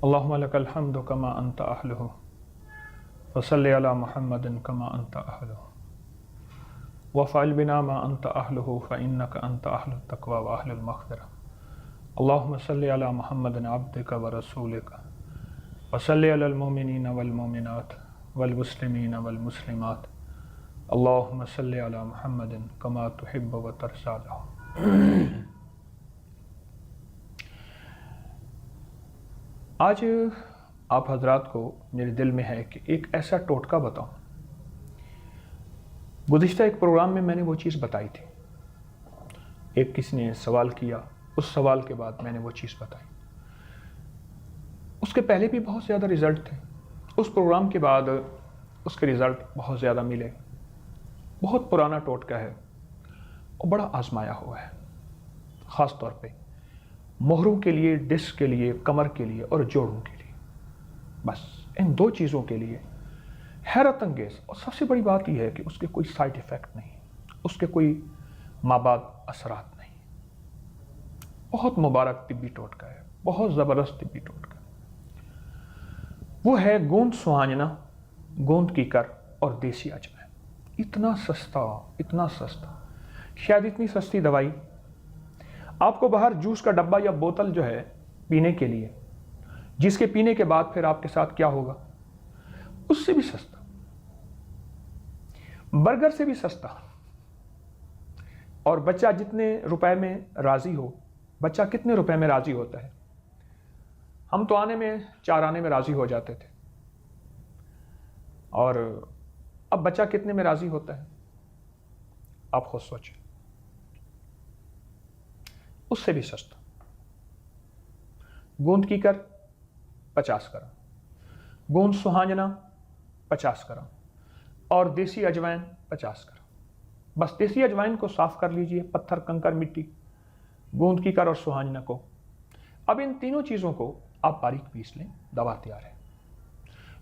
اللهم لك الحمد كما أنت أهله فصل على محمد كما أنت أهله وفعل بنا ما أنت أهله فإنك أنت أهل التقوى وأهل المغفرة. اللهم صل على محمد عبدك ورسولك وصل على المؤمنين والمؤمنات والمسلمين والمسلمات. اللهم صل على محمد كما تحب وترضى له. آج آپ حضرات کو میرے دل میں ہے کہ ایک ایسا ٹوٹکا بتاؤں. گزشتہ ایک پروگرام میں نے وہ چیز بتائی تھی. ایک کسی نے سوال کیا، اس سوال کے بعد میں نے وہ چیز بتائی. اس کے پہلے بھی بہت زیادہ رزلٹ تھے. اس پروگرام کے بعد اس کے رزلٹ بہت زیادہ ملے. بہت پرانا ٹوٹکا ہے اور بڑا آزمایا ہوا ہے، خاص طور پہ مہروں کے لیے، ڈسک کے لیے، کمر کے لیے اور جوڑوں کے لیے. بس ان دو چیزوں کے لیے حیرت انگیز. اور سب سے بڑی بات یہ ہے کہ اس کے کوئی سائیڈ ایفیکٹ نہیں، اس کے کوئی مابعد اثرات نہیں. بہت مبارک طبی ٹوٹکا ہے، بہت زبردست طبی ٹوٹکا. وہ ہے گوند سہانجنا، گوند کیکر اور دیسی اجوائن. اتنا سستا، اتنا سستا، شاید اتنی سستی دوائی آپ کو باہر جوس کا ڈبہ یا بوتل جو ہے پینے کے لیے، جس کے پینے کے بعد پھر آپ کے ساتھ کیا ہوگا، اس سے بھی سستا، برگر سے بھی سستا. اور بچہ جتنے روپے میں راضی ہو، بچہ کتنے روپے میں راضی ہوتا ہے؟ ہم تو آنے میں 4 آنے میں راضی ہو جاتے تھے، اور اب بچہ کتنے میں راضی ہوتا ہے؟ آپ خود سوچیں. اس سے بھی سستا. گوند کیکر 50 گرام، گوند سہانجنا 50 گرام اور دیسی اجوائن 50 گرام. بس دیسی اجوائن کو صاف کر لیجئے، پتھر، کنکر، مٹی، گوند کیکر اور سہانجنا کو. اب ان تینوں چیزوں کو آپ باریک پیس لیں، دوا تیار ہے.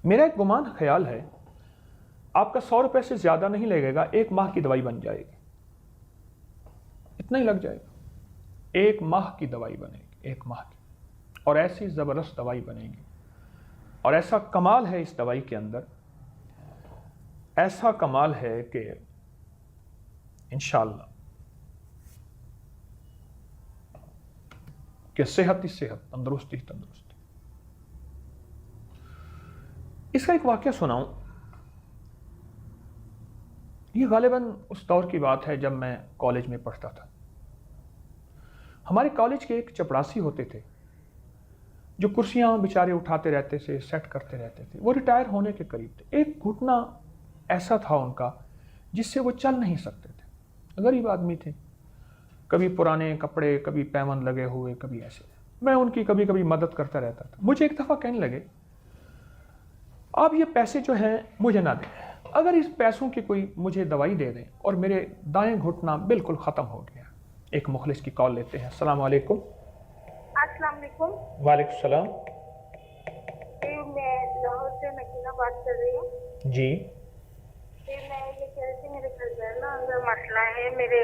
میرا ایک گمان خیال ہے آپ کا 100 روپے سے زیادہ نہیں لگے گا، 1 ماہ کی دوائی بن جائے گی. اتنا ہی لگ جائے گا. 1 ماہ کی دوائی بنے گی، 1 ماہ کی. اور ایسی زبردست دوائی بنے گی. اور ایسا کمال ہے اس دوائی کے اندر، ایسا کمال ہے کہ انشاءاللہ کہ صحت ہی صحت، تندرستی ہی تندرستی. اس کا ایک واقعہ سناؤں. یہ غالباً اس دور کی بات ہے جب میں کالج میں پڑھتا تھا. ہمارے کالج کے ایک چپڑاسی ہوتے تھے جو کرسیاں بیچارے اٹھاتے رہتے تھے، سیٹ کرتے رہتے تھے. وہ ریٹائر ہونے کے قریب تھے. ایک گھٹنا ایسا تھا ان کا جس سے وہ چل نہیں سکتے تھے. غریب آدمی تھے، کبھی پرانے کپڑے، کبھی پیون لگے ہوئے، کبھی ایسے. میں ان کی کبھی کبھی مدد کرتا رہتا تھا. مجھے ایک دفعہ کہنے لگے آپ یہ پیسے جو ہیں مجھے نہ دیں، اگر اس پیسوں کی کوئی مجھے دوائی دے دیں اور میرے دائیں گھٹنا بالکل ختم ہو گیا. ایک مخلص کی کال لیتے ہیں. السلام علیکم. السلام علیکم. وعلیکم السلام. میں لاہور سے مکینہ بات کر رہی ہوں. جی. میں یہ کہہ رہی تھی میرے گھر میں نا اندر مسئلہ ہے، میرے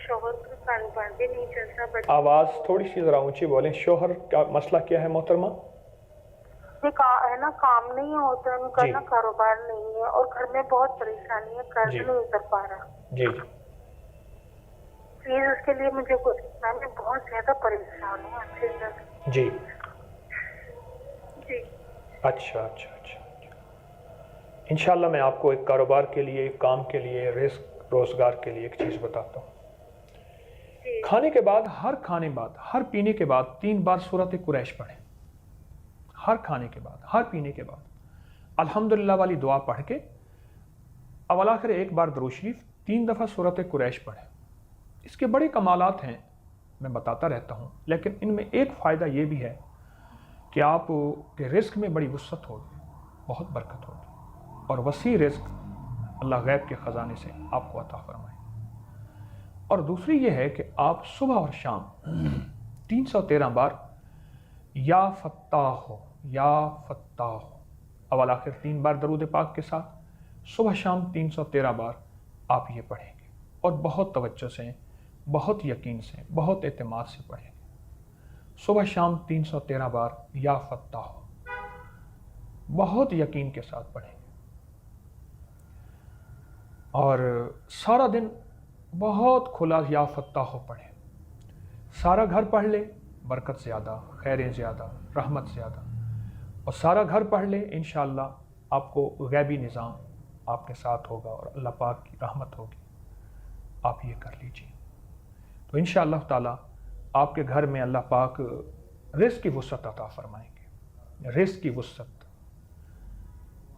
شوہر کا کاروبار بھی نہیں چلتا. آواز تھوڑی سی ذرا اونچی بولیں. شوہر کا مسئلہ کیا ہے محترمہ؟ ہے نا، کام نہیں ہوتا ان کا، نا کاروبار نہیں ہے، اور گھر میں بہت پریشانی ہے، قرض نہیں اتر پا رہا. جی. پلیز اس کے لیے مجھے میں بہت زیادہ پریشان ہوں آپ سے. جی. جی. اچھا. انشاءاللہ میں آپ کو ایک کاروبار کے لیے، ایک کام کے لیے، رزق روزگار کے لیے ایک چیز بتاتا ہوں. کھانے کے بعد، ہر پینے کے بعد 3 بار سورۃ قریش پڑھیں. ہر کھانے کے بعد، ہر پینے کے بعد الحمدللہ والی دعا پڑھ کے اول آخر 1 بار درود شریف، 3 دفعہ سورۃ قریش پڑھیں. اس کے بڑے کمالات ہیں، میں بتاتا رہتا ہوں، لیکن ان میں ایک فائدہ یہ بھی ہے کہ آپ کے رزق میں بڑی وسعت ہوگی، بہت برکت ہوگی، اور وسیع رزق اللہ غیب کے خزانے سے آپ کو عطا فرمائے. اور دوسری یہ ہے کہ آپ صبح اور شام 313 بار یا فتاح ہو، یا فتاح ہو، اول آخر 3 بار درود پاک کے ساتھ صبح شام 313 بار آپ یہ پڑھیں گے. اور بہت توجہ سے، بہت یقین سے، بہت اعتماد سے پڑھیں گے. صبح شام 313 بار یا فتاح ہو. بہت یقین کے ساتھ پڑھیں گے، اور سارا دن بہت کھلا یا فتح ہو پڑھیں، سارا گھر پڑھ لے، برکت زیادہ، خیریں زیادہ، رحمت زیادہ، اور سارا گھر پڑھ لے، انشاءاللہ آپ کو غیبی نظام آپ کے ساتھ ہوگا اور اللہ پاک کی رحمت ہوگی۔ آپ یہ کر لیجیے تو انشاءاللہ تعالی آپ کے گھر میں اللہ پاک رزق کی وسعت عطا فرمائیں گے، رزق کی وسعت،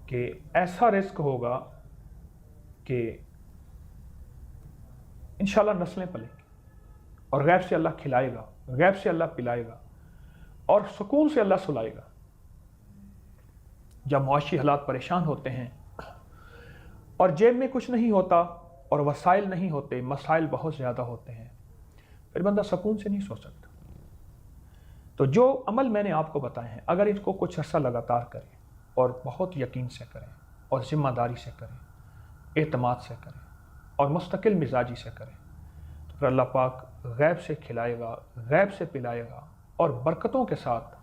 کہ ایسا رزق ہوگا کہ انشاءاللہ نسلیں پلیں گی، اور غیب سے اللہ کھلائے گا، غیب سے اللہ پلائے گا، اور سکون سے اللہ سلائے گا۔ جب معاشی حالات پریشان ہوتے ہیں اور جیب میں کچھ نہیں ہوتا اور وسائل نہیں ہوتے، مسائل بہت زیادہ ہوتے ہیں، پھر بندہ سکون سے نہیں سو سکتا۔ تو جو عمل میں نے آپ کو بتائے ہیں، اگر اس کو کچھ عرصہ لگاتار کریں اور بہت یقین سے کریں اور ذمہ داری سے کریں، اعتماد سے کریں اور مستقل مزاجی سے کریں، تو پھر اللہ پاک غیب سے کھلائے گا، غیب سے پلائے گا، اور برکتوں کے ساتھ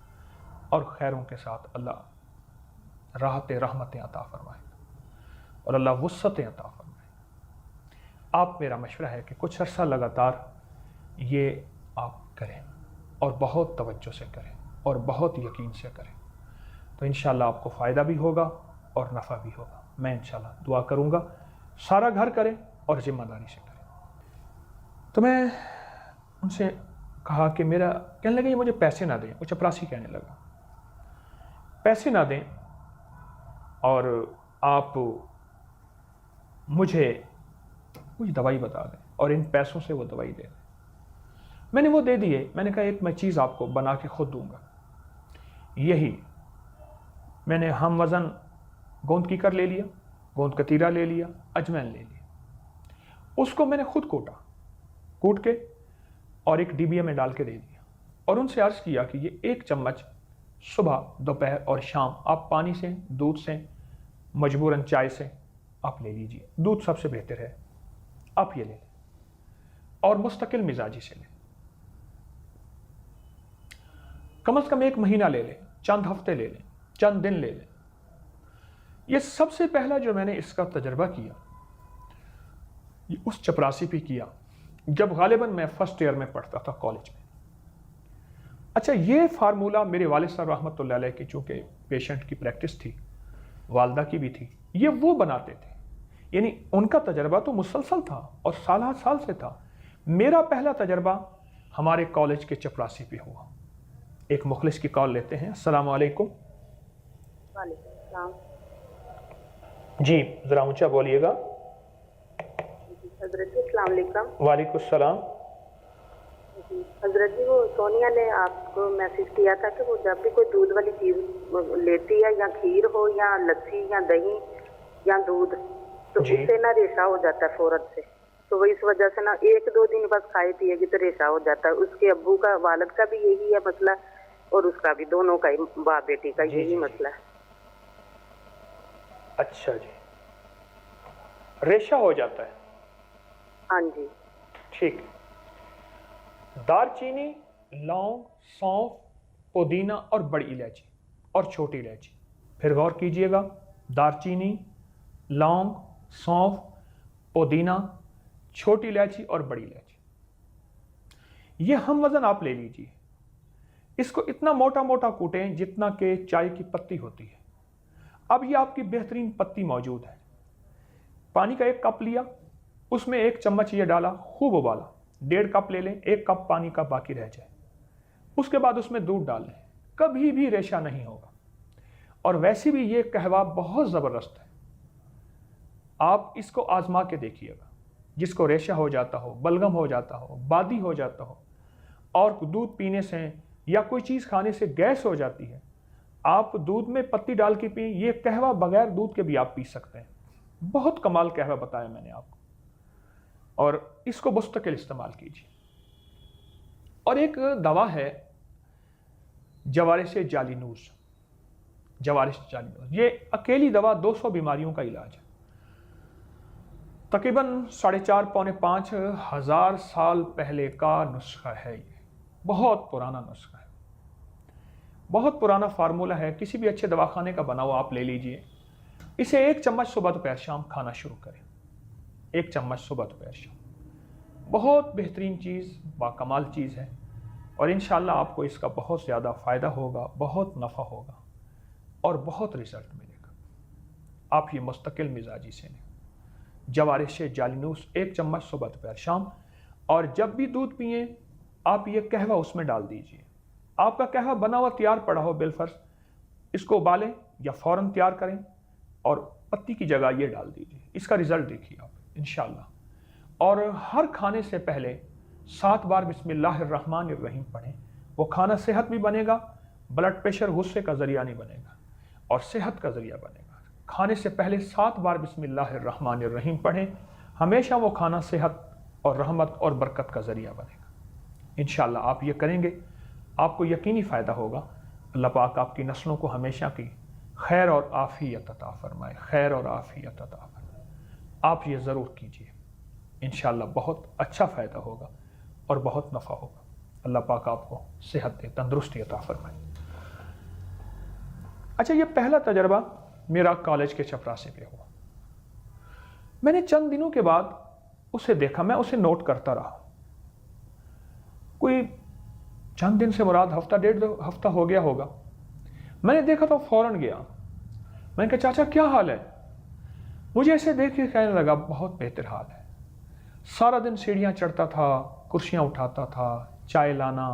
اور خیروں کے ساتھ اللہ راحت رحمتیں عطا فرمائے گا اور اللہ وسعتیں عطا فرمائے گا۔ آپ میرا مشورہ ہے کہ کچھ عرصہ لگاتار یہ آپ کریں اور بہت توجہ سے کریں اور بہت یقین سے کریں، تو انشاءاللہ آپ کو فائدہ بھی ہوگا اور نفع بھی ہوگا۔ میں انشاءاللہ دعا کروں گا سارا گھر کریں اور ذمہ داری سے کریں۔ تو میں ان سے کہا کہ میرا کہنے لگے یہ مجھے پیسے نہ دیں، وہ چپراسی کہنے لگا پیسے نہ دیں اور آپ مجھے کچھ دوائی بتا دیں اور ان پیسوں سے وہ دوائی دے دیں۔ میں نے وہ دے دیے، میں نے کہا ایک میں چیز آپ کو بنا کے خود دوں گا، یہی میں نے ہم وزن گوند کیکر لے لیا، گوند کتیرا لے لیا، اجوین لے لیا، اس کو میں نے خود کوٹ کے اور ایک ڈبیا میں ڈال کے دے دیا، اور ان سے عرض کیا کہ یہ ایک چمچ صبح، دوپہر اور شام آپ پانی سے، دودھ سے، مجبوراً چائے سے آپ لے لیجیے، دودھ سب سے بہتر ہے، آپ یہ لے لیں اور مستقل مزاجی سے لیں، کم از کم 1 مہینہ لے لیں، چند ہفتے لے لیں، چند دن لے لیں۔ یہ سب سے پہلا جو میں نے اس کا تجربہ کیا یہ اس چپراسی پہ کیا جب غالباً میں فرسٹ ایئر میں پڑھتا تھا کالج میں۔ اچھا، یہ فارمولہ میرے والد صاحب رحمۃ اللہ علیہ کی چونکہ پیشنٹ کی پریکٹس تھی، والدہ کی بھی تھی، یہ وہ بناتے تھے، یعنی ان کا تجربہ تو مسلسل تھا اور سال سے تھا۔ میرا پہلا تجربہ ہمارے کالج کے چپراسی پہ ہوا۔ ایک مخلص کی کال لیتے ہیں۔ السلام علیکم۔ وعلیکم السلام۔ جی ذرا اونچا بولیے گا۔ حضرت جی السلام علیکم۔ وعلیکم السلام۔ جی حضرت جی، وہ سونیا نے آپ کو میسج کیا تھا کہ وہ جب بھی کوئی دودھ والی چیز لیتی ہے، یا کھیر ہو یا لسی یا دہی یا دودھ، تو جی اس سے نا ریشہ ہو جاتا ہے فوراً سے، تو وہ اس وجہ سے نا 1-2 دن بس کھائے پیے گی تو ریشہ ہو جاتا ہے۔ اس کے ابو کا، والد کا بھی یہی ہے مسئلہ، اور اس کا بھی، دونوں کا ہی، باپ بیٹی کا یہی مسئلہ ہے۔ اچھا جی، ریشہ ہو جاتا ہے۔ ہاں جی ٹھیک۔ دار چینی، لونگ، سونف، پودینہ اور بڑی الائچی اور چھوٹی الائچی، پھر غور کیجئے گا، دار چینی، لونگ، سونف، پودینہ، چھوٹی الائچی اور بڑی الائچی، یہ ہم وزن آپ لے لیجئے۔ اس کو اتنا موٹا موٹا کوٹیں جتنا کہ چائے کی پتی ہوتی ہے۔ اب یہ آپ کی بہترین پتی موجود ہے، پانی کا 1 کپ لیا، اس میں 1 چمچ یہ ڈالا، خوب ابالا، 1.5 کپ لے لیں، 1 کپ پانی کا باقی رہ جائے، اس کے بعد اس میں دودھ ڈال لیں، کبھی بھی ریشہ نہیں ہوگا۔ اور ویسے بھی یہ قہوہ بہت زبردست ہے، آپ اس کو آزما کے دیکھیے گا۔ جس کو ریشہ ہو جاتا ہو، بلغم ہو جاتا ہو، بادی ہو جاتا ہو، اور دودھ پینے سے یا کوئی چیز کھانے سے گیس ہو جاتی ہے، آپ دودھ میں پتی ڈال کے پئیں، یہ قہوہ بغیر دودھ کے بھی آپ پی سکتے ہیں۔ بہت کمال قہوہ بتایا میں نے آپ کو، اور اس کو مستقل استعمال کیجیے۔ اور ایک دوا ہے جوارش جالینوس، یہ اکیلی دوا 200 بیماریوں کا علاج ہے۔ تقریباً 4.5-5 ہزار سال پہلے کا نسخہ ہے، یہ بہت پرانا نسخہ ہے، بہت پرانا فارمولا ہے، کسی بھی اچھے دواخانے کا بنا ہوا آپ لے لیجئے، اسے 1 چمچ صبح دوپہر شام کھانا شروع کریں، 1 چمچ صبح دوپہر شام، بہت بہترین چیز، باکمال چیز ہے، اور انشاءاللہ آپ کو اس کا بہت زیادہ فائدہ ہوگا، بہت نفع ہوگا اور بہت رزلٹ ملے گا۔ آپ یہ مستقل مزاجی سے لیں، جوارش جالینوس 1 چمچ صبح دوپہر شام، اور جب بھی دودھ پئیں آپ یہ قہوہ اس میں ڈال دیجئے۔ آپ کا قہوہ بنا ہوا تیار پڑا ہو بالفرض، اس کو ابالیں یا فوراً تیار کریں اور پتی کی جگہ یہ ڈال دیجئے، اس کا رزلٹ دیکھیے آپ انشاءاللہ۔ اور ہر کھانے سے پہلے 7 بار بسم اللہ الرحمن الرحیم پڑھیں، وہ کھانا صحت بھی بنے گا، بلڈ پریشر غصے کا ذریعہ نہیں بنے گا اور صحت کا ذریعہ بنے گا۔ کھانے سے پہلے 7 بار بسم اللہ الرحمن الرحیم پڑھیں، ہمیشہ وہ کھانا صحت اور رحمت اور برکت کا ذریعہ بنے گا۔ انشاءاللہ آپ یہ کریں گے، آپ کو یقینی فائدہ ہوگا۔ اللہ پاک آپ کی نسلوں کو ہمیشہ کی خیر اور عافیت عطا فرمائے، خیر اور عافیت عطا فرمائے۔ آپ یہ ضرور کیجئے، انشاءاللہ بہت اچھا فائدہ ہوگا اور بہت نفع ہوگا۔ اللہ پاک آپ کو صحت دے، تندرستی عطا فرمائے۔ اچھا، یہ پہلا تجربہ میرا کالج کے چپراسے پہ ہوا۔ میں نے چند دنوں کے بعد اسے دیکھا، میں اسے نوٹ کرتا رہا، کوئی چند دن سے مراد ہفتہ 1.5 ہفتہ ہو گیا ہوگا۔ میں نے دیکھا تو فوراً گیا، میں نے کہا چاچا کیا حال ہے؟ مجھے ایسے دیکھ کے کہنے لگا بہت بہتر حال ہے۔ سارا دن سیڑھیاں چڑھتا تھا، کرسیاں اٹھاتا تھا، چائے لانا،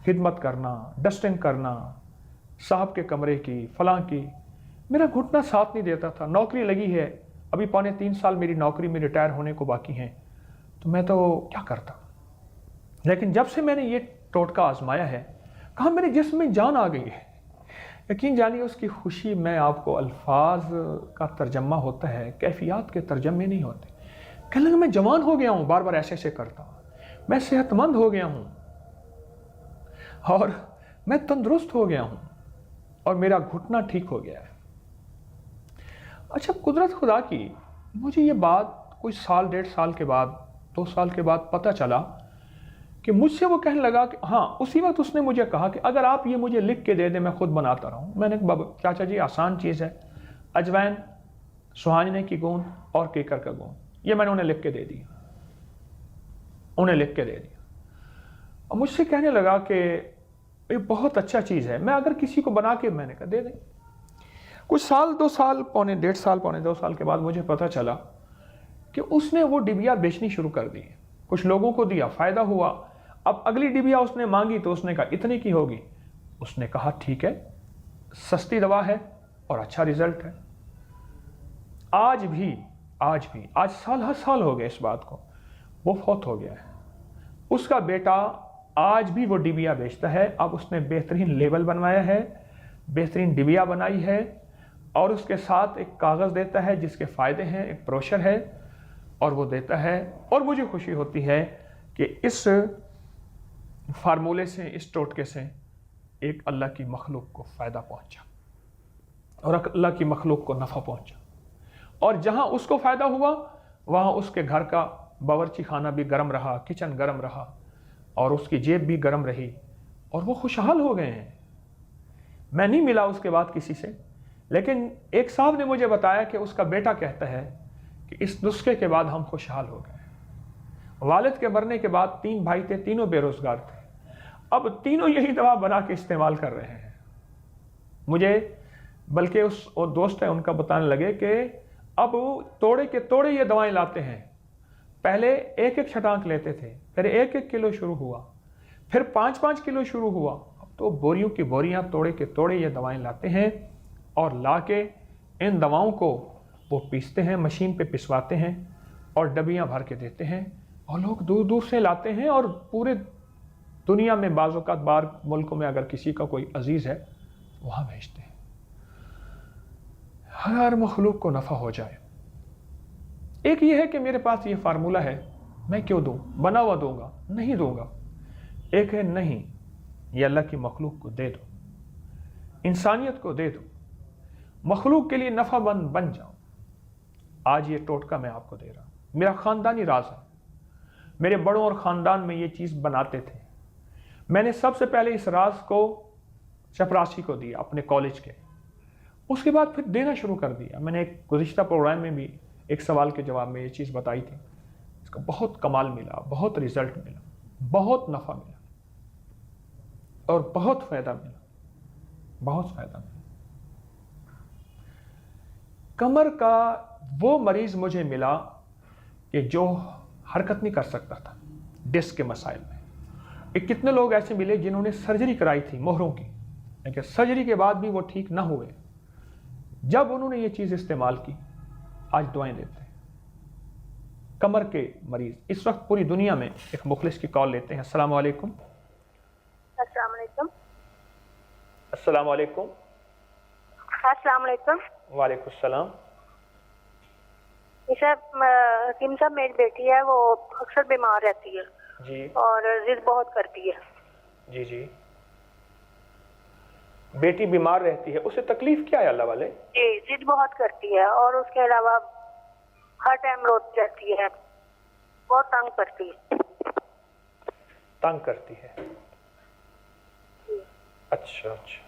خدمت کرنا، ڈسٹنگ کرنا، صاحب کے کمرے کی، فلاں کی۔ میرا گھٹنا ساتھ نہیں دیتا تھا۔ نوکری لگی ہے، ابھی 2.25 سال میری نوکری میں ریٹائر ہونے کو باقی ہیں، تو میں تو کیا کرتا۔ لیکن جب سے میں نے یہ ٹوٹکا آزمایا ہے، کہا میرے جسم میں جان آ گئی ہے۔ یقین جانیے اس کی خوشی میں آپ کو الفاظ کا ترجمہ ہوتا ہے، کیفیات کے ترجمے نہیں ہوتے۔ کہنے لگا میں جوان ہو گیا ہوں، بار بار ایسے کرتا ہوں، میں صحت مند ہو گیا ہوں اور میں تندرست ہو گیا ہوں اور میرا گھٹنا ٹھیک ہو گیا ہے۔ اچھا، قدرت خدا کی، مجھے یہ بات کوئی 1.5 سال کے بعد، 2 سال کے بعد پتہ چلا کہ مجھ سے وہ کہنے لگا کہ ہاں، اسی وقت اس نے مجھے کہا کہ اگر آپ یہ مجھے لکھ کے دے دیں میں خود بناتا رہوں۔ میں نے کہا بابا چاچا جی آسان چیز ہے، اجوائن، سہانجنے کی گوند اور کیکر کا گوند، یہ میں نے انہیں لکھ کے دے دیا، اور مجھ سے کہنے لگا کہ یہ بہت اچھا چیز ہے، میں اگر کسی کو بنا کے، میں نے کہا دے دیں۔ کچھ سال، 2 سال، 1.5 سال، 2.25 سال کے بعد مجھے پتہ چلا کہ اس نے وہ ڈبیا بیچنی شروع کر دی، کچھ لوگوں کو دیا، فائدہ ہوا۔ اب اگلی ڈبیا اس نے مانگی تو اس نے کہا اتنے کی ہوگی، اس نے کہا ٹھیک ہے، سستی دوا ہے اور اچھا رزلٹ ہے۔ آج سال ہر سال ہو گئے اس بات کو، وہ فوت ہو گیا ہے، اس کا بیٹا آج بھی وہ ڈبیا بیچتا ہے۔ اب اس نے بہترین لیبل بنوایا ہے، بہترین ڈبیا بنائی ہے، اور اس کے ساتھ ایک کاغذ دیتا ہے جس کے فائدے ہیں، ایک بروشر ہے، اور وہ دیتا ہے۔ اور مجھے خوشی ہوتی ہے کہ اس فارمولے سے، اس ٹوٹکے سے ایک اللہ کی مخلوق کو فائدہ پہنچا اور اللہ کی مخلوق کو نفع پہنچا، اور جہاں اس کو فائدہ ہوا وہاں اس کے گھر کا باورچی خانہ بھی گرم رہا، کچن گرم رہا، اور اس کی جیب بھی گرم رہی، اور وہ خوشحال ہو گئے ہیں۔ میں نہیں ملا اس کے بعد کسی سے، لیکن ایک صاحب نے مجھے بتایا کہ اس کا بیٹا کہتا ہے کہ اس نسخے کے بعد ہم خوشحال ہو گئے۔ والد کے مرنے کے بعد 3 بھائی تھے، تینوں بے روزگار تھے، اب تینوں یہی دوا بنا کے استعمال کر رہے ہیں۔ مجھے بلکہ اس دوست ہے ان کا بتانے لگے کہ اب توڑے کے توڑے یہ دوائیں لاتے ہیں، پہلے 1 چھٹانک لیتے تھے، پھر 1 کلو شروع ہوا، پھر 5 کلو شروع ہوا، اب تو بوریوں کی بوریاں توڑے کے توڑے یہ دوائیں لاتے ہیں، اور لا کے ان دواؤں کو وہ پیستے ہیں، مشین پہ پسواتے ہیں اور ڈبیاں بھر کے دیتے ہیں، اور لوگ دور دور سے لاتے ہیں، اور پورے دنیا میں بعض اوقات باہر ملکوں میں اگر کسی کا کوئی عزیز ہے وہاں بھیجتے ہیں۔ ہر مخلوق کو نفع ہو جائے۔ ایک یہ ہے کہ میرے پاس یہ فارمولہ ہے، میں کیوں دوں، بنا ہوا دوں گا، نہیں دوں گا۔ ایک ہے نہیں، یہ اللہ کی مخلوق کو دے دو، انسانیت کو دے دو، مخلوق کے لیے نفع بن جاؤ۔ آج یہ ٹوٹکا میں آپ کو دے رہا ہوں، میرا خاندانی راز ہے، میرے بڑوں اور خاندان میں یہ چیز بناتے تھے۔ میں نے سب سے پہلے اس راز کو چپراسی کو دیا اپنے کالج کے، اس کے بعد پھر دینا شروع کر دیا۔ میں نے ایک گزشتہ پروگرام میں بھی ایک سوال کے جواب میں یہ چیز بتائی تھی، اس کا بہت کمال ملا، بہت رزلٹ ملا، بہت نفع ملا اور بہت فائدہ ملا، بہت فائدہ ملا۔ کمر کا وہ مریض مجھے ملا کہ جو حرکت نہیں کر سکتا تھا ڈسک کے مسائل میں۔ ایک کتنے لوگ ایسے ملے جنہوں نے سرجری کرائی تھی مہروں کی، لیکن سرجری کے بعد بھی وہ ٹھیک نہ ہوئے۔ جب انہوں نے یہ چیز استعمال کی، آج دعائیں دیتے ہیں۔ کمر کے مریض اس وقت پوری دنیا میں ایک مخلص کی کال لیتے ہیں۔ السلام علیکم۔ السلام علیکم۔ السلام علیکم۔ السلام علیکم۔ وعلیکم السلام۔ حکیم صاحب، میری بیٹی ہے، وہ اکثر بیمار رہتی ہے جی اور ضد بہت کرتی ہے۔ جی جی، بیٹی بیمار رہتی ہے، اسے تکلیف کیا ہے اللہ والے؟ جی، ضد بہت کرتی ہے اور اس کے علاوہ ہر ٹائم روتی رہتی ہے، بہت تنگ کرتی ہے۔ تنگ کرتی ہے؟ اچھا اچھا،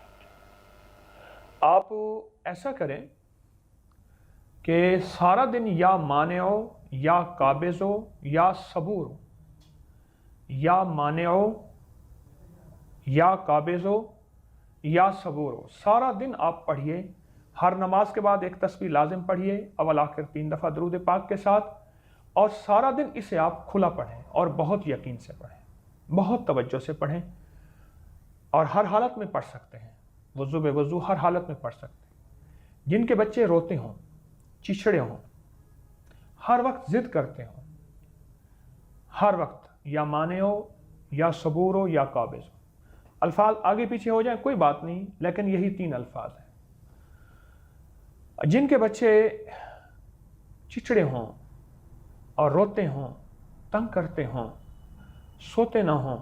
آپ ایسا کریں کہ سارا دن یا مانع ہو یا قابض ہو یا صبور ہو، یا مانع ہو یا قابض ہو یا صبور ہو، سارا دن آپ پڑھیے۔ ہر نماز کے بعد ایک تسبیح لازم پڑھیے، اول آخر 3 دفعہ درود پاک کے ساتھ، اور سارا دن اسے آپ کھلا پڑھیں اور بہت یقین سے پڑھیں، بہت توجہ سے پڑھیں، اور ہر حالت میں پڑھ سکتے ہیں، وضو بے وضو ہر حالت میں پڑھ سکتے ہیں۔ جن کے بچے روتے ہوں، چچڑے ہوں، ہر وقت ضد کرتے ہوں، ہر وقت یا مانع ہو یا صبور ہو یا قابض ہو، الفاظ آگے پیچھے ہو جائیں کوئی بات نہیں، لیکن یہی 3 الفاظ ہیں۔ جن کے بچے چچڑے ہوں اور روتے ہوں، تنگ کرتے ہوں، سوتے نہ ہوں،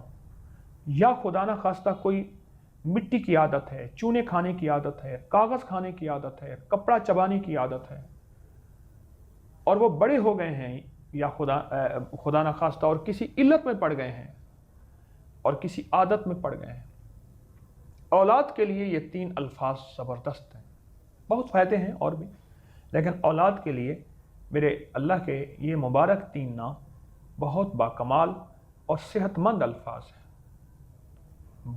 یا خدا نہ خواستہ کوئی مٹی کی عادت ہے، چونے کھانے کی عادت ہے، کاغذ کھانے کی عادت ہے، کپڑا چبانے کی عادت ہے، اور وہ بڑے ہو گئے ہیں، یا خدا نہ خواستہ اور کسی علت میں پڑ گئے ہیں اور کسی عادت میں پڑ گئے ہیں، اولاد کے لیے یہ 3 الفاظ زبردست ہیں، بہت فائدے ہیں اور بھی، لیکن اولاد کے لیے میرے اللہ کے یہ مبارک 3 نام بہت باکمال اور صحت مند الفاظ ہیں،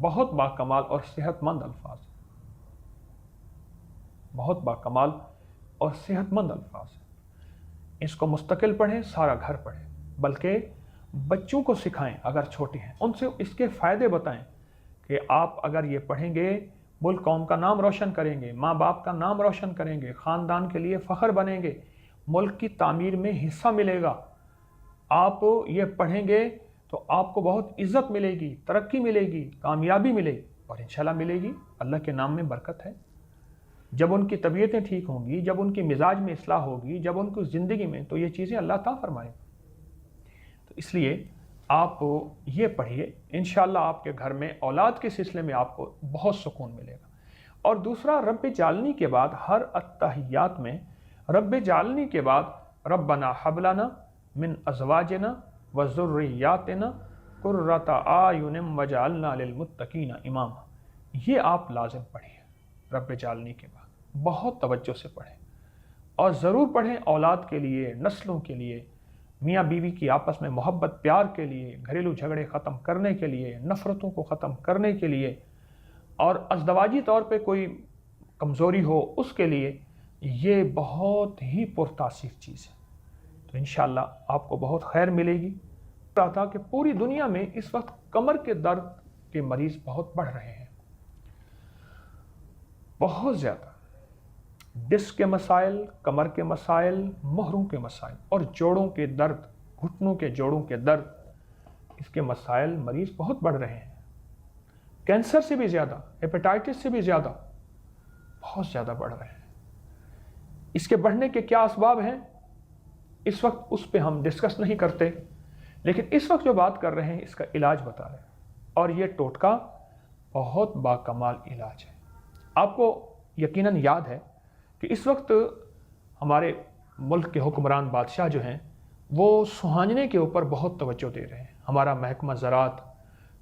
بہت باکمال اور صحت مند الفاظ ہیں، بہت باکمال اور صحت مند الفاظ ہیں۔ اس کو مستقل پڑھیں، سارا گھر پڑھیں، بلکہ بچوں کو سکھائیں اگر چھوٹے ہیں، ان سے اس کے فائدے بتائیں کہ آپ اگر یہ پڑھیں گے ملک قوم کا نام روشن کریں گے، ماں باپ کا نام روشن کریں گے، خاندان کے لیے فخر بنیں گے، ملک کی تعمیر میں حصہ ملے گا۔ آپ یہ پڑھیں گے تو آپ کو بہت عزت ملے گی، ترقی ملے گی، کامیابی ملے گی، اور انشاءاللہ ملے گی۔ اللہ کے نام میں برکت ہے۔ جب ان کی طبیعتیں ٹھیک ہوں گی، جب ان کی مزاج میں اصلاح ہوگی، جب ان کی زندگی میں، تو یہ چیزیں اللہ عطا فرمائے گا۔ تو اس لیے آپ یہ پڑھیے، انشاءاللہ آپ کے گھر میں اولاد کے سلسلے میں آپ کو بہت سکون ملے گا۔ اور دوسرا، رب جعلنی کے بعد ہر اتحیات میں رب جعلنی کے بعد ربنا حب لنا من ازواجنا وذریاتنا قرۃ اعین وجعلنا للمتقین اماما، یہ آپ لازم پڑھیے رب جعلنی کے بعد، بہت توجہ سے پڑھیں، اور ضرور پڑھیں اولاد کے لیے، نسلوں کے لیے، میاں بیوی کی آپس میں محبت پیار کے لیے، گھریلو جھگڑے ختم کرنے کے لیے، نفرتوں کو ختم کرنے کے لیے، اور ازدواجی طور پہ کوئی کمزوری ہو اس کے لیے، یہ بہت ہی پرتاثیر چیز ہے۔ تو انشاءاللہ آپ کو بہت خیر ملے گی۔ رہا تھا کہ پوری دنیا میں اس وقت کمر کے درد کے مریض بہت بڑھ رہے ہیں، بہت زیادہ، ڈسک کے مسائل، کمر کے مسائل، مہروں کے مسائل، اور جوڑوں کے درد، گھٹنوں کے جوڑوں کے درد، اس کے مسائل مریض بہت بڑھ رہے ہیں، کینسر سے بھی زیادہ، ہیپیٹائٹس سے بھی زیادہ، بہت زیادہ بڑھ رہے ہیں۔ اس کے بڑھنے کے کیا اسباب ہیں اس وقت اس پہ ہم ڈسکس نہیں کرتے، لیکن اس وقت جو بات کر رہے ہیں اس کا علاج بتا رہے ہیں، اور یہ ٹوٹکا بہت باکمال علاج ہے۔ آپ کو یقیناً یاد ہے کہ اس وقت ہمارے ملک کے حکمران بادشاہ جو ہیں وہ سہانجنے کے اوپر بہت توجہ دے رہے ہیں۔ ہمارا محکمہ زراعت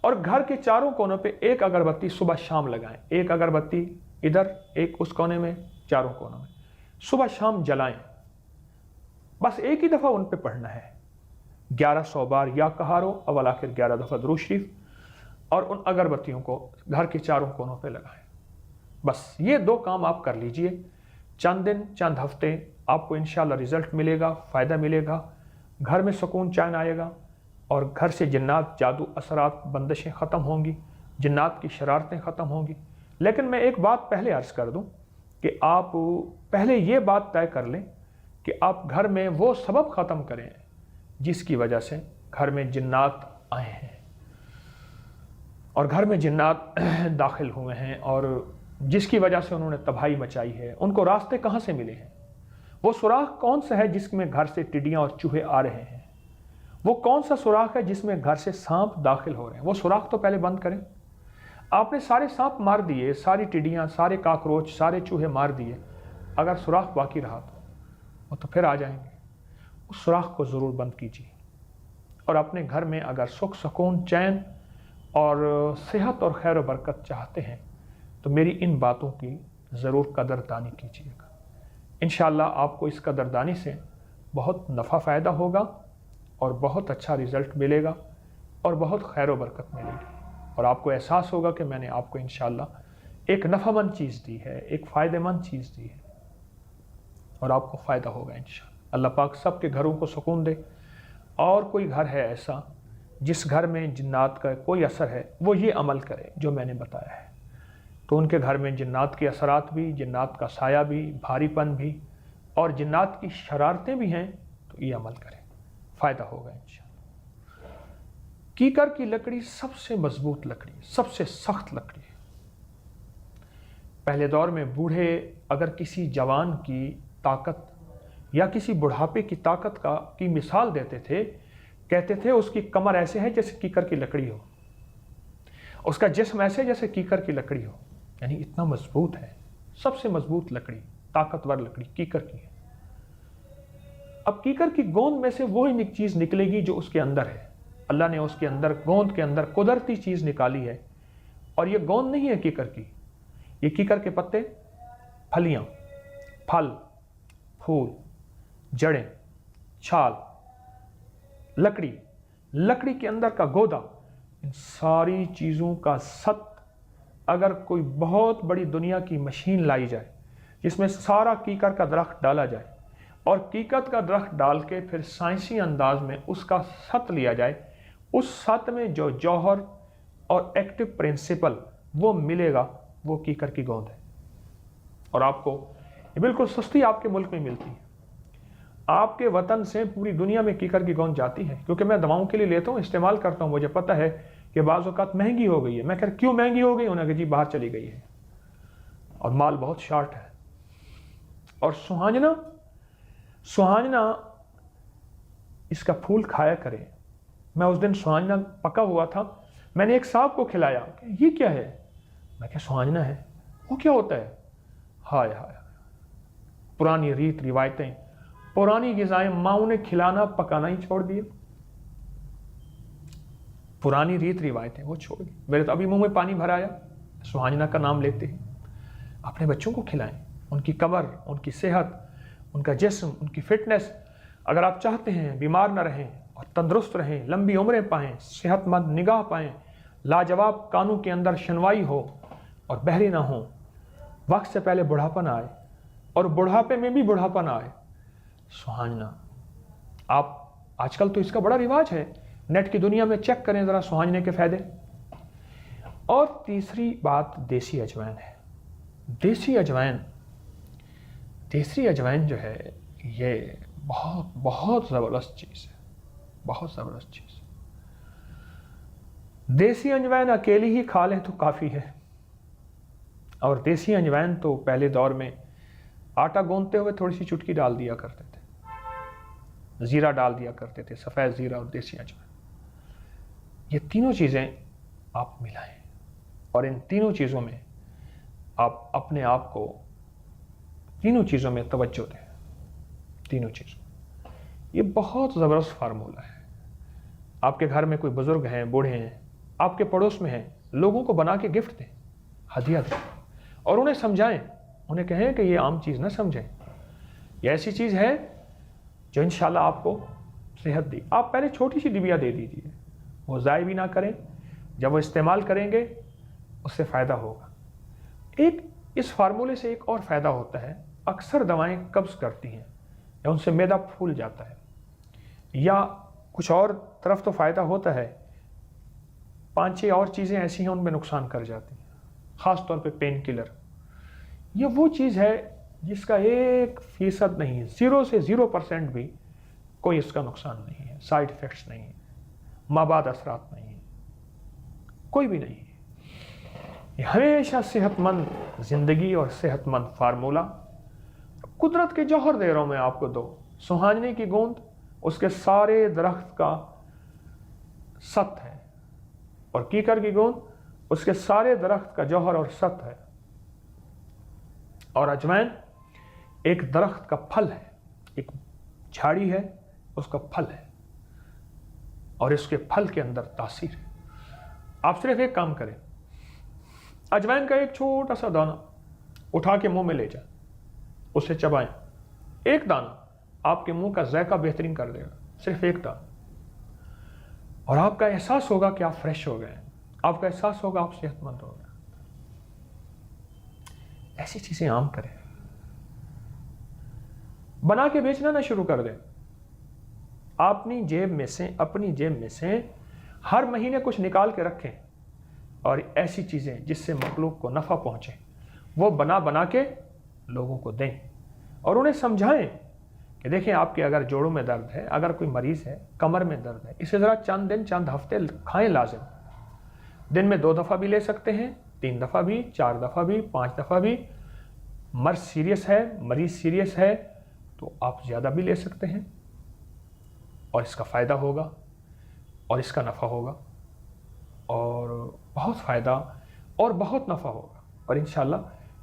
اور گھر کے چاروں کونوں پہ ایک اگربتی صبح شام لگائیں، ایک اگربتی ادھر، ایک اس کونے میں، چاروں کونوں میں صبح شام جلائیں۔ بس ایک ہی دفعہ ان پہ پڑھنا ہے، 1100 بار یا کہارو اول آخر 11 دفعہ درود شریف، اور ان اگربتیوں کو گھر کے چاروں کونوں پہ لگائیں۔ بس یہ 2 کام آپ کر لیجئے، چند دن چند ہفتے آپ کو انشاءاللہ رزلٹ ملے گا، فائدہ ملے گا، گھر میں سکون چین آئے گا، اور گھر سے جنات، جادو، اثرات، بندشیں ختم ہوں گی، جنات کی شرارتیں ختم ہوں گی۔ لیکن میں ایک بات پہلے عرض کر دوں کہ آپ پہلے یہ بات طے کر لیں کہ آپ گھر میں وہ سبب ختم کریں جس کی وجہ سے گھر میں جنات آئے ہیں اور گھر میں جنات داخل ہوئے ہیں، اور جس کی وجہ سے انہوں نے تباہی مچائی ہے۔ ان کو راستے کہاں سے ملے ہیں؟ وہ سوراخ کون سا ہے جس میں گھر سے ٹڈیاں اور چوہے آ رہے ہیں؟ وہ کون سا سوراخ ہے جس میں گھر سے سانپ داخل ہو رہے ہیں؟ وہ سوراخ تو پہلے بند کریں۔ آپ نے سارے سانپ مار دیے، ساری ٹڈیاں، سارے کاکروچ، سارے چوہے مار دیے، اگر سوراخ باقی رہا تو وہ تو پھر آ جائیں گے۔ اس سوراخ کو ضرور بند کیجیے، اور اپنے گھر میں اگر سکھ، سکون، چین اور صحت اور خیر و برکت چاہتے ہیں تو میری ان باتوں کی ضرور قدردانی کیجیے گا۔ انشاءاللہ آپ کو اس قدردانی سے بہت نفع فائدہ ہوگا، اور بہت اچھا رزلٹ ملے گا، اور بہت خیر و برکت ملے گی، اور آپ کو احساس ہوگا کہ میں نے آپ کو انشاءاللہ ایک نفع مند چیز دی ہے، ایک فائدہ مند چیز دی ہے، اور آپ کو فائدہ ہوگا انشاءاللہ۔ اللہ پاک سب کے گھروں کو سکون دے۔ اور کوئی گھر ہے ایسا جس گھر میں جنات کا کوئی اثر ہے، وہ یہ عمل کرے جو میں نے بتایا ہے، تو ان کے گھر میں جنات کے اثرات بھی، جنات کا سایہ بھی، بھاری پن بھی، اور جنات کی شرارتیں بھی ہیں، تو یہ عمل کریں، فائدہ ہوگا انشاءاللہ۔ کیکر کی لکڑی سب سے مضبوط لکڑی، سب سے سخت لکڑی ہے۔ پہلے دور میں بوڑھے اگر کسی جوان کی طاقت یا کسی بڑھاپے کی طاقت کی مثال دیتے تھے، کہتے تھے اس کی کمر ایسے ہے جیسے کیکر کی لکڑی ہو، اس کا جسم ایسے جیسے کیکر کی لکڑی ہو، یعنی اتنا مضبوط ہے۔ سب سے مضبوط لکڑی، طاقتور لکڑی کیکر کی ہے۔ اب کیکر کی گوند میں سے وہی چیز نکلے گی جو اس کے اندر ہے۔ اللہ نے اس کے اندر، گوند کے اندر قدرتی چیز نکالی ہے، اور یہ گوند نہیں ہے کیکر کی، یہ کیکر کے پتے، پھلیاں، پھل، پھول، جڑیں، چھال، لکڑی، لکڑی کے اندر کا گودا، ان ساری چیزوں کا ست اگر کوئی بہت بڑی دنیا کی مشین لائی جائے جس میں سارا کیکر کا درخت ڈالا جائے، اور کیکر کا درخت ڈال کے پھر سائنسی انداز میں اس کا ست لیا جائے، اس ست میں جو جوہر اور ایکٹیو پرنسپل وہ ملے گا، وہ کیکر کی گوند ہے۔ اور آپ کو یہ بالکل سستی آپ کے ملک میں ملتی ہے۔ آپ کے وطن سے پوری دنیا میں کیکر کی گوند جاتی ہے، کیونکہ میں دواؤں کے لیے لیتا ہوں، استعمال کرتا ہوں، مجھے پتہ ہے کہ بعض اوقات مہنگی ہو گئی ہے۔ میں کہا کیوں مہنگی ہو گئی؟ انہوں نے کہا جی باہر چلی گئی ہے اور مال بہت شارٹ ہے۔ اور سہانجنا اس کا پھول کھایا کرے۔ میں اس دن سہانجنا پکا ہوا تھا، میں نے ایک صاحب کو کھلایا، کہ یہ کیا ہے؟ میں کہا سہانجنا ہے۔ وہ کیا ہوتا ہے؟ ہائے ہائے، پرانی ریت روایتیں، پرانی غذائیں، ماؤں نے کھلانا پکانا ہی چھوڑ دیا، پرانی ریت روایتیں وہ چھوڑ دی۔ میرے تو ابھی منہ میں پانی بھر آیا سہانجنا کا نام لیتے ہیں۔ اپنے بچوں کو کھلائیں، ان کی کمر، ان کی صحت، ان کا جسم، ان کی فٹنس، اگر آپ چاہتے ہیں بیمار نہ رہیں اور تندرست رہیں، لمبی عمریں پائیں، صحت مند نگاہ پائیں، لاجواب کانوں کے اندر شنوائی ہو اور بہرے نہ ہوں، وقت سے پہلے بڑھاپا نہ آئے اور بڑھاپے میں بھی بڑھاپا نہ آئے، سہانجنا۔ آپ آج کل تو اس کا بڑا رواج ہے، نیٹ کی دنیا میں چیک کریں ذرا سہانجنے کے فائدے۔ اور تیسری بات دیسی اجوائن ہے۔ دیسی اجوائن جو ہے یہ بہت بہت زبردست چیز ہے، بہت زبردست چیز ہے۔ دیسی اجوائن اکیلی ہی کھا لیں تو کافی ہے، اور دیسی اجوائن تو پہلے دور میں آٹا گوندتے ہوئے تھوڑی سی چٹکی ڈال دیا کرتے تھے، زیرہ ڈال دیا کرتے تھے، سفید زیرہ اور دیسی اجوائن، یہ تینوں چیزیں آپ ملائیں، اور ان تینوں چیزوں میں آپ اپنے آپ کو تینوں چیزوں میں توجہ دیں، تینوں چیزوں۔ یہ بہت زبردست فارمولہ ہے۔ آپ کے گھر میں کوئی بزرگ ہیں، بوڑھے ہیں، آپ کے پڑوس میں ہیں، لوگوں کو بنا کے گفٹ دیں، ہدیہ دیں، اور انہیں سمجھائیں، انہیں کہیں کہ یہ عام چیز نہ سمجھیں، یہ ایسی چیز ہے جو انشاءاللہ آپ کو صحت دی۔ آپ پہلے چھوٹی سی ڈبیا دے دیجیے، وہ ضائع بھی نہ کریں، جب وہ استعمال کریں گے اس سے فائدہ ہوگا۔ ایک اس فارمولے سے ایک اور فائدہ ہوتا ہے، اکثر دوائیں قبض کرتی ہیں یا ان سے معدہ پھول جاتا ہے، یا کچھ اور طرف تو فائدہ ہوتا ہے، 5-6 اور چیزیں ایسی ہیں ان میں نقصان کر جاتی ہیں، خاص طور پہ پین کلر۔ یہ وہ چیز ہے جس کا 1% نہیں ہے، 0 سے 0% بھی کوئی اس کا نقصان نہیں ہے، سائیڈ ایفیکٹس نہیں ہیں، مابعد اثرات نہیں ہیں، کوئی بھی نہیں ہے۔ یہ ہمیشہ صحت مند زندگی اور صحت مند فارمولہ قدرت کے جوہر دے رہا ہوں میں آپ کو دو، سہانجنے کی گوند اس کے سارے درخت کا ست ہے، اور کیکر کی گوند اس کے سارے درخت کا جوہر اور ست ہے، اور اجوائن ایک درخت کا پھل ہے، ایک جھاڑی ہے اس کا پھل ہے، اور اس کے پھل کے اندر تاثیر ہے۔ آپ صرف ایک کام کریں، اجوائن کا ایک چھوٹا سا دانہ اٹھا کے منہ میں لے جائیں، اسے چبائیں، ایک دانہ آپ کے منہ کا ذائقہ بہترین کر دے گا، صرف ایک دانہ، اور آپ کا احساس ہوگا کہ آپ فریش ہو گئے ہیں، آپ کا احساس ہوگا آپ صحت مند ہو گئے۔ ایسی چیزیں عام کریں، بنا کے بیچنا نہ شروع کر دیں، اپنی جیب میں سے ہر مہینے کچھ نکال کے رکھیں، اور ایسی چیزیں جس سے مخلوق کو نفع پہنچے وہ بنا کے لوگوں کو دیں، اور انہیں سمجھائیں کہ دیکھیں آپ کے اگر جوڑوں میں درد ہے، اگر کوئی مریض ہے کمر میں درد ہے، اسے ذرا چند دن چند ہفتے کھائیں، لازم دن میں 2 دفعہ بھی لے سکتے ہیں، 3 دفعہ بھی، 4 دفعہ بھی، 5 دفعہ بھی۔ مرض سیریس ہے، مریض سیریس ہے تو آپ زیادہ بھی لے سکتے ہیں، اور اس کا فائدہ ہوگا اور اس کا نفع ہوگا، اور بہت فائدہ اور بہت نفع ہوگا، اور انشاءاللہ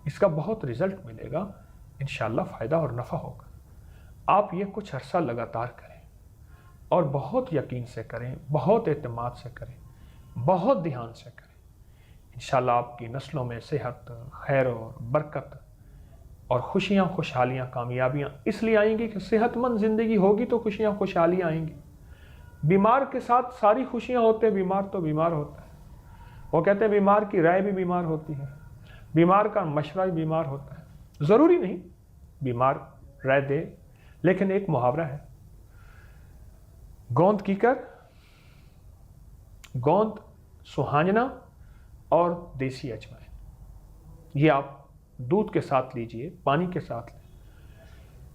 اس کا بہت رزلٹ ملے گا، انشاءاللہ فائدہ اور نفع ہوگا۔ آپ یہ کچھ عرصہ لگاتار کریں، اور بہت یقین سے کریں، بہت اعتماد سے کریں، بہت دھیان سے کریں، انشاءاللہ آپ کی نسلوں میں صحت، خیر اور برکت اور خوشیاں، خوشحالیاں، کامیابیاں اس لیے آئیں گی کہ صحت مند زندگی ہوگی تو خوشیاں، خوشحالیاں آئیں گی۔ بیمار کے ساتھ ساری خوشیاں ہوتے ہیں، بیمار تو بیمار ہوتا ہے۔ وہ کہتے ہیں بیمار کی رائے بھی بیمار ہوتی ہے، بیمار کا مشورہ بھی بیمار ہوتا ہے۔ ضروری نہیں بیمار رائے دے، لیکن ایک محاورہ ہے، گوند کیکر، گوند سہانجنا اور دیسی اجوائن، یہ آپ دودھ کے ساتھ لیجئے، پانی کے ساتھ لیں۔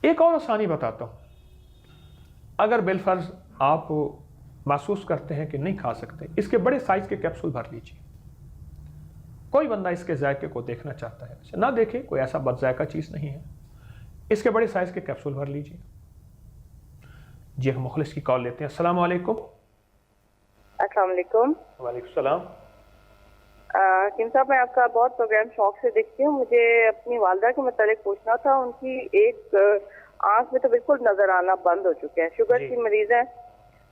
ایک اور آسانی بتاتا ہوں، اگر بالفرض آپ محسوس کرتے ہیں کہ نہیں کھا سکتے، اس کے بڑے سائز کے کیپسول بھر لیجئے۔ کوئی بندہ اس کے ذائقے کو دیکھنا چاہتا ہے، نہ دیکھے، کوئی ایسا بد ذائقہ چیز نہیں ہے، اس کے بڑے سائز کے کیپسول بھر لیجئے۔ جی ہم مخلص کی کال لیتے ہیں۔ السلام علیکم۔ السلام علیکم۔ وعلیکم السلام۔ حکیم صاحب، میں آپ کا بہت پروگرام شوق سے دیکھتی ہوں۔ مجھے اپنی والدہ کے متعلق پوچھنا تھا، ان کی ایک آنکھ میں تو بالکل نظر آنا بند ہو چکے ہیں، شوگر کی مریض ہے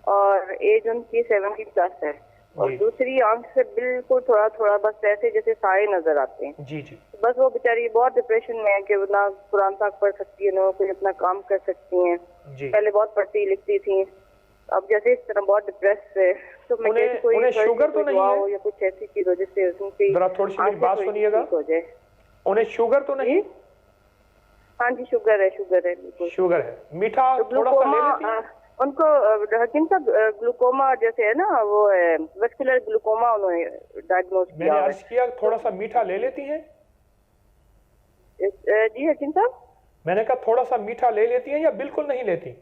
اور ایج ان کی 70+ ہے، اور دوسری آنکھ سے بالکل تھوڑا تھوڑا بس ایسے جیسے سائے نظر آتے ہیں۔ جی جی، بس وہ بیچاری بہت ڈپریشن میں ہے کہ نہ قرآن پاک پڑھ سکتی ہے، نہ کوئی اپنا کام کر سکتی ہیں۔ پہلے بہت پڑھتی لکھتی تھی، اب جیسے اس طرح بہت ڈپریس ہے، تو میں کہتی کوئی شوگر تو نہیں ہے یا کچھ ایسی چیز ہو جس سے ان کی ذرا تھوڑی سی بات سنیے گا، ہو جائے۔ انہیں شوگر تو نہیں؟ ہاں جی، شوگر ہے، شوگر ہے، بالکل شوگر ہے۔ میٹھا تھوڑا سا لے لیتی ہیں؟ ان کو حکیم صاحب گلوکوما جیسے ہے نا، وہ ہے ویسکولر گلوکوما انہوں نے ڈائگنوز کیا۔ میں نے عرض کیا تھوڑا سا میٹھا لے لیتی ہیں؟ جی حکیم صاحب، میں نے کہا تھوڑا سا میٹھا لے لیتی ہیں یا بالکل نہیں لیتی؟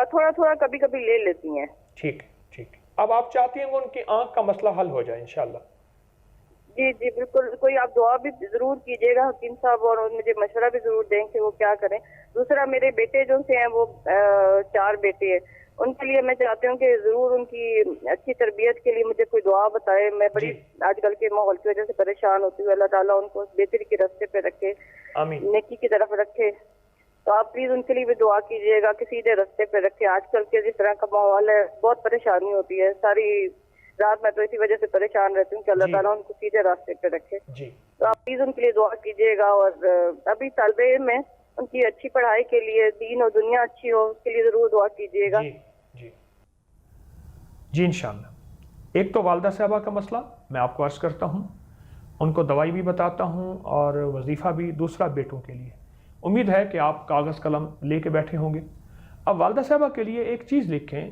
تھوڑا تھوڑا کبھی کبھی لے لیتی ہیں۔ ٹھیک ٹھیک، اب آپ چاہتی ہیں کہ ان کی آنکھ کا مسئلہ حل ہو جائے انشاءاللہ؟ جی جی بالکل، کوئی آپ دعا بھی ضرور کیجیے گا حکیم صاحب، اور مجھے مشورہ بھی ضرور دیں کہ وہ کیا کریں۔ دوسرا، میرے بیٹے جو سے ہیں وہ 4 بیٹے ہیں، ان کے لیے میں چاہتی ہوں کہ ضرور ان کی اچھی تربیت کے لیے مجھے کوئی دعا بتائے۔ میں بڑی آج کل کے ماحول کی وجہ سے پریشان ہوتی ہوں، اللہ تعالیٰ ان کو بہتری کے راستے پہ رکھے، آمین، نیکی کی طرف رکھے۔ تو آپ پلیز ان کے لیے بھی دعا کیجیے گا کہ سیدھے راستے پہ رکھے۔ آج کل کے جس طرح کا ماحول ہے بہت پریشانی ہوتی ہے، ساری رات میں تو اسی وجہ سے پریشان رہتی ہوں کہ اللہ جی تعالیٰ ان کو سیدھے راستے پہ رکھے. جی تو آپ پلیز ان کے لیے دعا کیجیے گا. اور ابھی طالب علم میں ان کی اچھی پڑھائی کے لیے دین اور دنیا اچھی ہو اس کے لیے ضرور دعا کیجیے گا. جی جی جی انشاءاللہ. ایک تو والدہ صاحبہ کا مسئلہ میں آپ کو عرض کرتا ہوں، ان کو دوائی بھی بتاتا ہوں اور وظیفہ بھی. دوسرا بیٹوں کے لیے امید ہے کہ آپ کاغذ قلم لے کے بیٹھے ہوں گے. اب والدہ صاحبہ کے لیے ایک چیز لکھیں،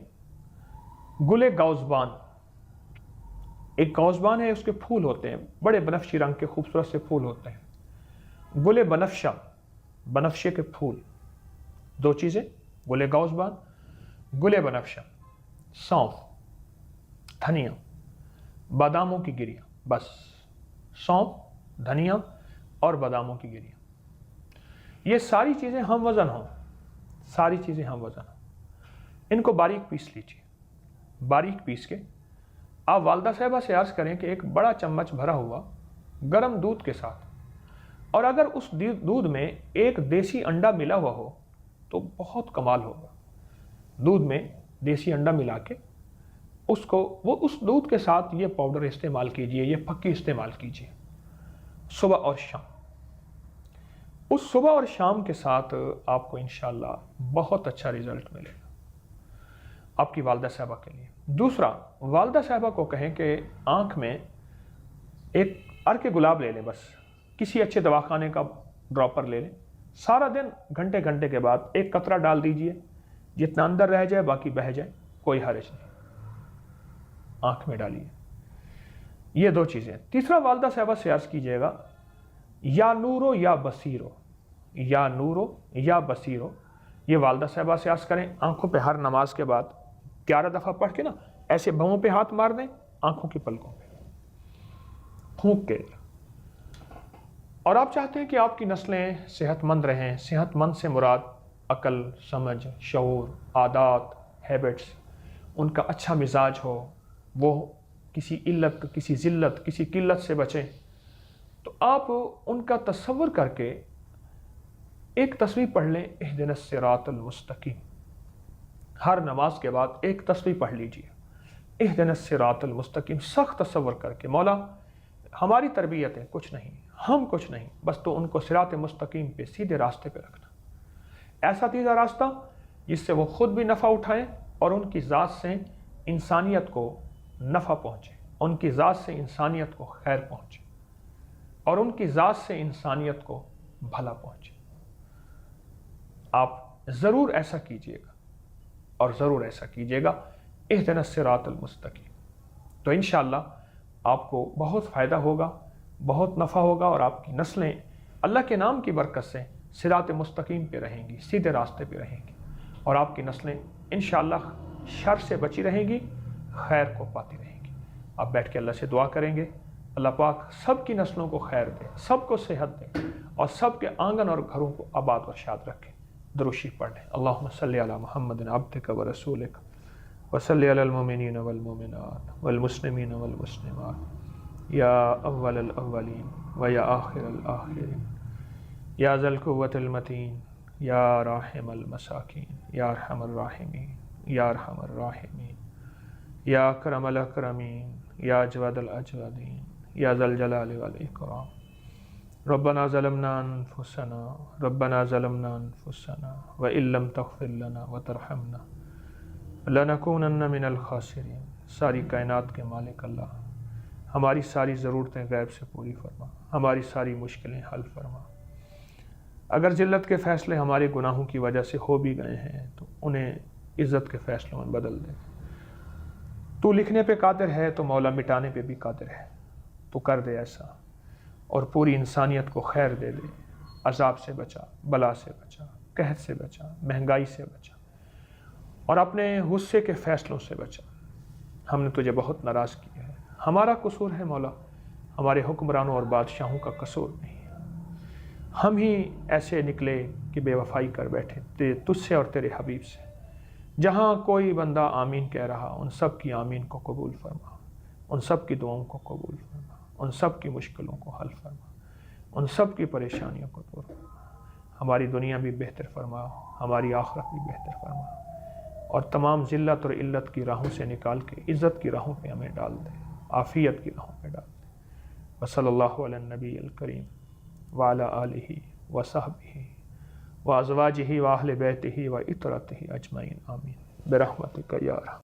گل گوزبان. ایک گوزبان ہے، اس کے پھول ہوتے ہیں بڑے بنفشی رنگ کے خوبصورت سے پھول ہوتے ہیں. گل بنفشہ، بنفشے کے پھول. دو چیزیں، گل گوزبان، گل بنفشہ، سونف، دھنیا، باداموں کی گریاں. بس سونف، دھنیا اور باداموں کی گریاں. یہ ساری چیزیں ہم وزن ہوں، ساری چیزیں ہم وزن ہوں. ان کو باریک پیس لیجیے. باریک پیس کے آپ والدہ صاحبہ سے عرض کریں کہ ایک بڑا چمچ بھرا ہوا گرم دودھ کے ساتھ، اور اگر اس دودھ میں ایک دیسی انڈا ملا ہوا ہو تو بہت کمال ہوگا. دودھ میں دیسی انڈا ملا کے اس دودھ کے ساتھ یہ پاؤڈر استعمال کیجئے، یہ پھکی استعمال کیجئے صبح اور شام. اس صبح اور شام کے ساتھ آپ کو انشاءاللہ بہت اچھا رزلٹ ملے گا آپ کی والدہ صاحبہ کے لیے. دوسرا، والدہ صاحبہ کو کہیں کہ آنکھ میں ایک عرق گلاب لے لیں. بس کسی اچھے دواخانے کا ڈراپر لے لیں. سارا دن گھنٹے گھنٹے کے بعد ایک قطرہ ڈال دیجئے، جتنا اندر رہ جائے باقی بہہ جائے، کوئی حرج نہیں. آنکھ میں ڈالیے. یہ دو چیزیں. تیسرا، والدہ صاحبہ سے عرض کیجئے گا یا نورو یا بصیرو، یا نورو یا بصیرو. یہ والدہ صاحبہ سے عرض کریں. آنکھوں پہ ہر نماز کے بعد 11 دفعہ پڑھ کے نا ایسے بھووں پہ ہاتھ مار دیں، آنکھوں کی پلکوں پہ پھونک کے. اور آپ چاہتے ہیں کہ آپ کی نسلیں صحت مند رہیں. صحت مند سے مراد عقل، سمجھ، شعور، عادات، ہیبٹس، ان کا اچھا مزاج ہو، وہ کسی علت، کسی ذلت، کسی قلت سے بچیں. تو آپ ان کا تصور کر کے ایک تصویر پڑھ لیں، اہدنا الصراط المستقیم. ہر نماز کے بعد ایک تصویر پڑھ لیجئے، اہدنا الصراط المستقیم. سخت تصور کر کے، مولا ہماری تربیت ہے، کچھ نہیں، ہم کچھ نہیں، بس تو ان کو صراط مستقیم پہ، سیدھے راستے پہ رکھنا. ایسا سیدھا راستہ جس سے وہ خود بھی نفع اٹھائیں اور ان کی ذات سے انسانیت کو نفع پہنچے، ان کی ذات سے انسانیت کو خیر پہنچے، اور ان کی ذات سے انسانیت کو بھلا پہنچے. آپ ضرور ایسا کیجئے گا، اور ضرور ایسا کیجئے گا، اہدنا الصراط المستقیم. تو انشاءاللہ آپ کو بہت فائدہ ہوگا، بہت نفع ہوگا، اور آپ کی نسلیں اللہ کے نام کی برکت سے صراط مستقیم پہ رہیں گی، سیدھے راستے پہ رہیں گی. اور آپ کی نسلیں انشاءاللہ شر سے بچی رہیں گی، خیر کو پاتی رہیں گی. آپ بیٹھ کے اللہ سے دعا کریں گے، اللہ پاک سب کی نسلوں کو خیر دے، سب کو صحت دے، اور سب کے آنگن اور گھروں کو آباد اور شاد رکھے. درود شریف پڑھ لیں. اللہم صلی علی محمد عبدک و رسولک وصلی علی المؤمنین والمؤمنات والمسلمین والمسلمات یا اول الاولین و یا آخر الاخرین یا ذا القوة المتین یا راحم المساکین یا ارحم الراحمین یا ارحم الراحمین یا اکرم الاکرمین یا اجود الاجودین یا ذا الجلال والاکرام. ربنا ظلمنا انفسنا وان لم تغفر لنا وترحمنا لنکونن من الخاسرین. ساری کائنات کے مالک اللہ، ہماری ساری ضرورتیں غیب سے پوری فرما، ہماری ساری مشکلیں حل فرما. اگر ذلت کے فیصلے ہمارے گناہوں کی وجہ سے ہو بھی گئے ہیں تو انہیں عزت کے فیصلوں میں بدل دے. تو لکھنے پہ قادر ہے تو مولا مٹانے پہ بھی قادر ہے. تو کر دے ایسا، اور پوری انسانیت کو خیر دے دے. عذاب سے بچا، بلا سے بچا، قحط سے بچا، مہنگائی سے بچا، اور اپنے غصے کے فیصلوں سے بچا. ہم نے تجھے بہت ناراض کیا ہے، ہمارا قصور ہے مولا، ہمارے حکمرانوں اور بادشاہوں کا قصور نہیں ہے. ہم ہی ایسے نکلے کہ بے وفائی کر بیٹھے تجھ سے اور تیرے حبیب سے. جہاں کوئی بندہ آمین کہہ رہا، ان سب کی آمین کو قبول فرما، ان سب کی دعاؤں کو قبول فرما، ان سب کی مشکلوں کو حل فرما، ان سب کی پریشانیوں کو دور فرما. ہماری دنیا بھی بہتر فرما، ہماری آخرت بھی بہتر فرما، اور تمام ذلت اور علت کی راہوں سے نکال کے عزت کی راہوں پہ ہمیں ڈال دے، عافیت کی راہوں پہ ڈال دے۔ وصلی اللہ علی النبی الکریم وعلی آلہ وصحبہ وازواجہ واہل بیتہ وعطرتہ اجمعین آمین برحمتک یا ارحم۔